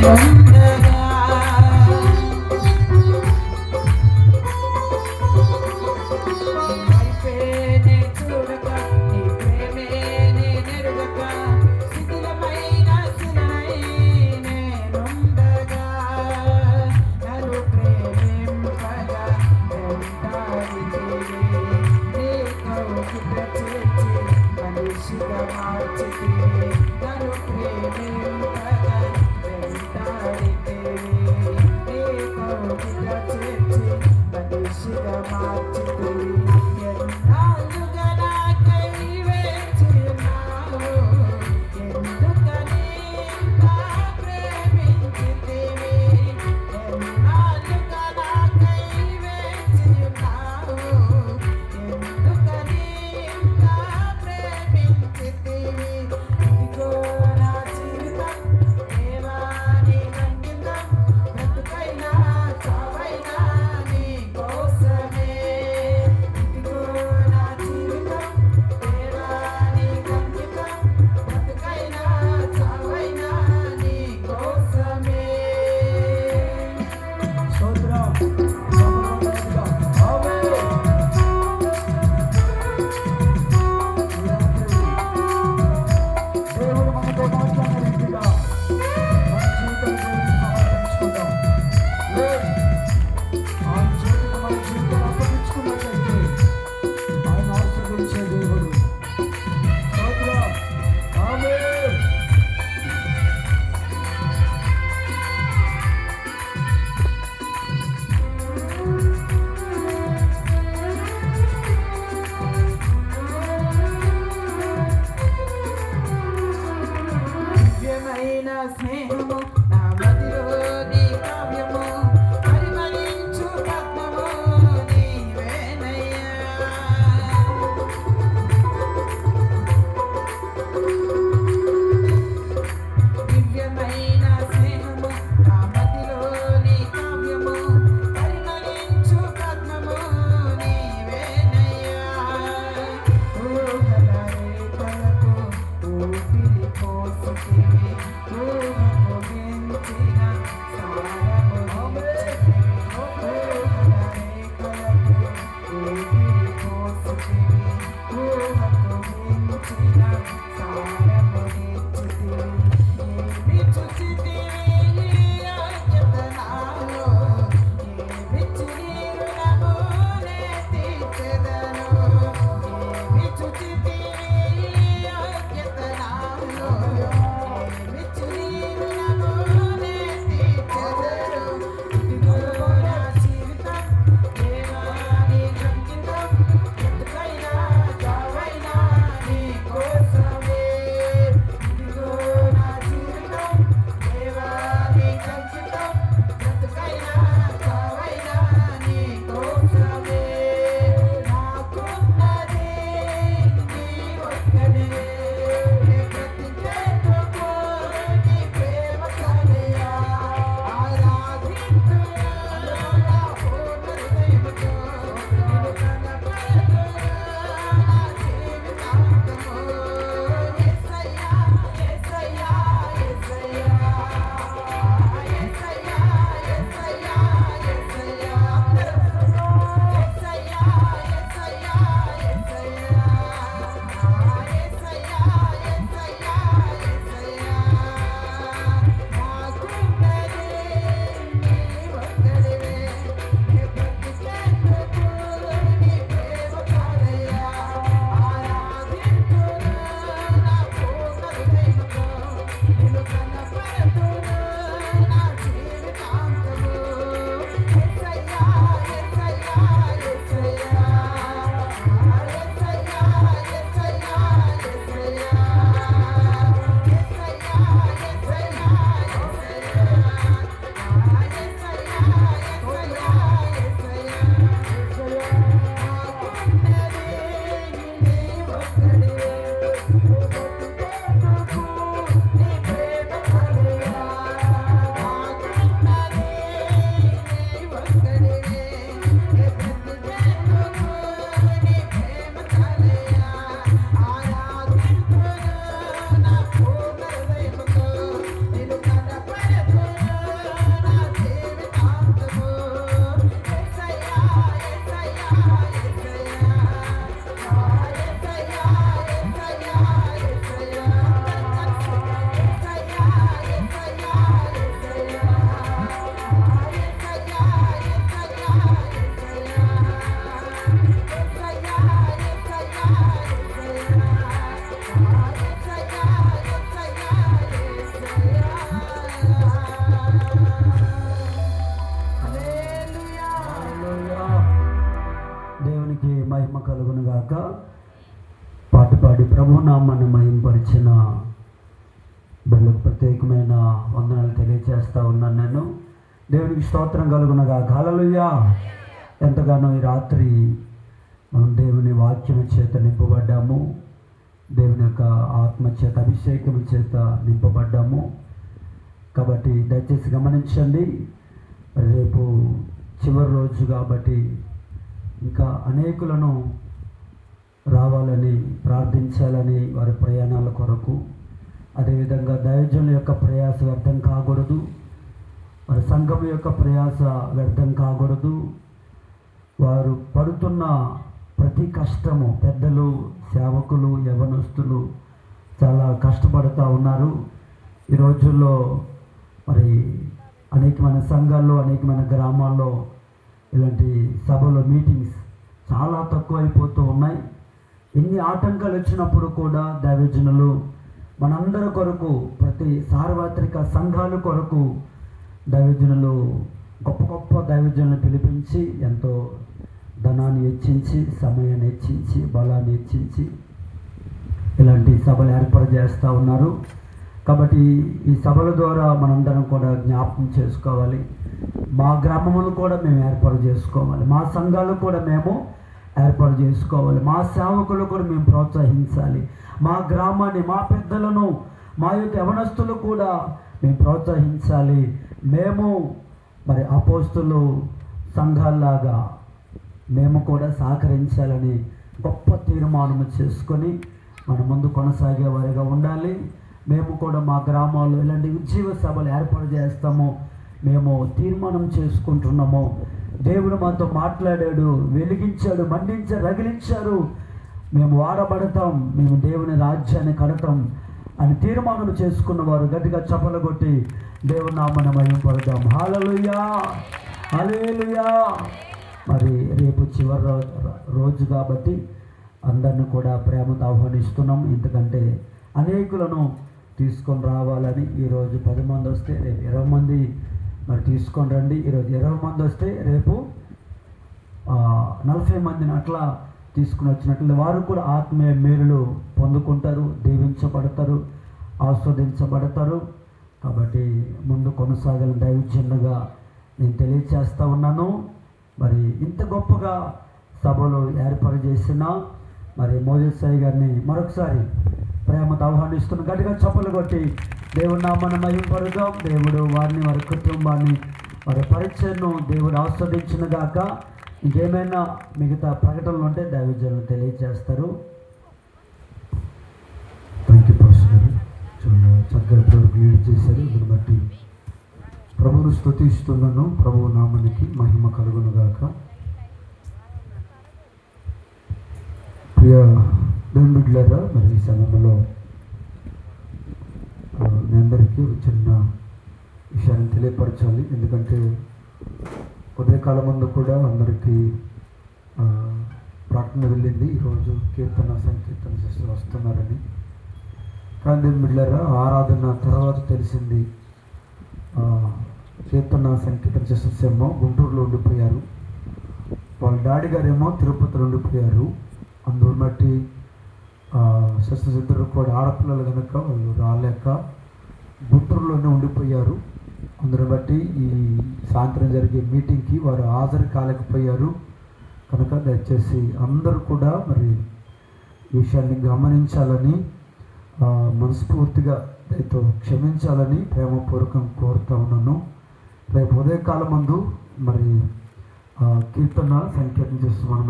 Oh, కలుగును గాక. పాట పాడి ప్రభునామాన్ని మహింపరిచిన బిడ్డలకు ప్రత్యేకమైన వందనాలు తెలియజేస్తా ఉన్నాను. నేను దేవునికి స్తోత్రం కలుగును గాక. హల్లెలూయా. ఎంతగానో ఈ రాత్రి మనం దేవుని వాక్యం చేత నింపబడ్డాము, దేవుని యొక్క ఆత్మ చేత అభిషేకం చేత నింపబడ్డాము. కాబట్టి దయచేసి గమనించండి, రేపు చివరి రోజు కాబట్టి ఇంకా అనేకులను రావాలని ప్రార్థించాలని వారి ప్రయాణాల కొరకు, అదేవిధంగా దైవజనుల యొక్క ప్రయాస వ్యర్థం కాకూడదు, వారి సంఘం యొక్క ప్రయాస వ్యర్థం కాకూడదు. వారు పడుతున్న ప్రతి కష్టము, పెద్దలు, సేవకులు, యవనస్తులు చాలా కష్టపడుతూ ఉన్నారు. ఈ రోజుల్లో మరి అనేకమైన సంఘాల్లో, అనేకమైన గ్రామాల్లో ఇలాంటి సభలు, మీటింగ్స్ చాలా తక్కువైపోతూ ఉన్నాయి. ఎన్ని ఆటంకాలు వచ్చినప్పుడు కూడా దైవజనులు మనందరి కొరకు, ప్రతి సార్వత్రిక సంఘాల కొరకు దైవజనులు, గొప్ప గొప్ప దైవజనులను పిలిపించి ఎంతో ధనాన్ని హెచ్చించి, సమయాన్ని హెచ్చించి, బలాన్ని హెచ్చించి ఇలాంటి సభలు ఏర్పాటు చేస్తూ ఉన్నారు. కాబట్టి ఈ సభల ద్వారా మనందరం కూడా జ్ఞాపకం చేసుకోవాలి. మా గ్రామములు కూడా మేము ఏర్పాటు చేసుకోవాలి, మా సంఘాలు కూడా మేము ఏర్పాటు చేసుకోవాలి, మా సేవకులు కూడా మేము ప్రోత్సహించాలి, మా గ్రామాన్ని, మా పెద్దలను, మా యొక్క యవనస్తులు కూడా మేము ప్రోత్సహించాలి. మేము మరి అపోస్తులు సంఘాల్లాగా మేము కూడా సహకరించాలని గొప్ప తీర్మానం చేసుకొని మన ముందు కొనసాగే వారిగా ఉండాలి. మేము కూడా మా గ్రామాల్లో ఇలాంటి ఉజ్జీవ సభలు ఏర్పాటు చేస్తాము, మేము తీర్మానం చేసుకుంటున్నాము. దేవుడు మాతో మాట్లాడాడు, వెలిగించాడు, మండించాడు, రగిలించారు, మేము వాడబడతాం, మేము దేవుని రాజ్యాన్ని కడతాం అని తీర్మానం చేసుకున్నవారు గట్టిగా చప్పలు కొట్టి దేవుని నామమున మహిమపడదాం. హల్లెలూయా, హల్లెలూయా. మరి రేపు చివరి రోజు కాబట్టి అందరిని కూడా ప్రేమతో ఆహ్వానిస్తున్నాం. ఎందుకంటే అనేకులను తీసుకొని రావాలని. ఈరోజు 10 మంది వస్తే రేపు 20 మంది మరి తీసుకొని రండి. ఈరోజు 20 మంది వస్తే రేపు 40 మందిని అట్లా తీసుకుని వచ్చినట్లు వారు కూడా ఆత్మీయ మేలులు పొందుకుంటారు, దీవించబడతారు, ఆస్వాదించబడతారు. కాబట్టి ముందు కొనసాగాలని దైవజనులుగా నేను తెలియచేస్తూ ఉన్నాను. మరి ఇంత గొప్పగా సభలు ఏర్పాటు చేసిన మరి మోజెస్ సాయి గారిని మరొకసారి ప్రేమతో ఆహ్వానిస్తున్న గట్టిగా చప్పలు కొట్టి దేవుడి నామమున మహిమపడదాం. దేవుడు వారిని, వారి కుటుంబాన్ని, వారి పరిచయను దేవుడు ఆస్వాదించిన గాక. ఇంకేమైనా మిగతా ప్రకటనలు ఉంటే దైవజనులు తెలియజేస్తారు. థ్యాంక్ యూ పాస్టర్ గారు, చాలా చక్కగా ప్రభువుకు లీడ్ చేశారు. దీన్ని బట్టి ప్రభువును స్తుతిస్తున్నాను. ప్రభువు నామానికి మహిమ కలుగును గాక. ప్రియ దేవుని బిడ్డలారా, మరి ఈ సమయంలో మీ అందరికీ చిన్న విషయాన్ని తెలియపరచాలి. ఎందుకంటే ఉదయకాలం ముందు కూడా అందరికీ ప్రకటన వెళ్ళింది, ఈరోజు కీర్తన సంకీర్తన చేసి వస్తున్నారని. కానీ దేవుని బిడ్డలారా, ఆరాధన తర్వాత తెలిసింది కీర్తన సంకీర్తన చేసేమో గుంటూరులో ఉండిపోయారు, వాళ్ళ డాడీ గారేమో తిరుపతిలో ఉండిపోయారు. అందువల్ల బట్టి సిస్టర్స్ కూడా ఆడపిల్లలు కనుక వాళ్ళు రాలేక గుంటూరులోనే ఉండిపోయారు. అందుని బట్టి ఈ సాయంత్రం జరిగే మీటింగ్కి వారు హాజరు కాలేకపోయారు. కనుక దయచేసి అందరూ కూడా మరి ఈ విషయాన్ని గమనించాలని, మనస్ఫూర్తిగా దయతో క్షమించాలని ప్రేమపూర్వకంగా కోరుతా ఉన్నాను. రేపు ఉదయకాలం ముందు మరి కీర్తన సంకీర్తన చేస్తున్నాం.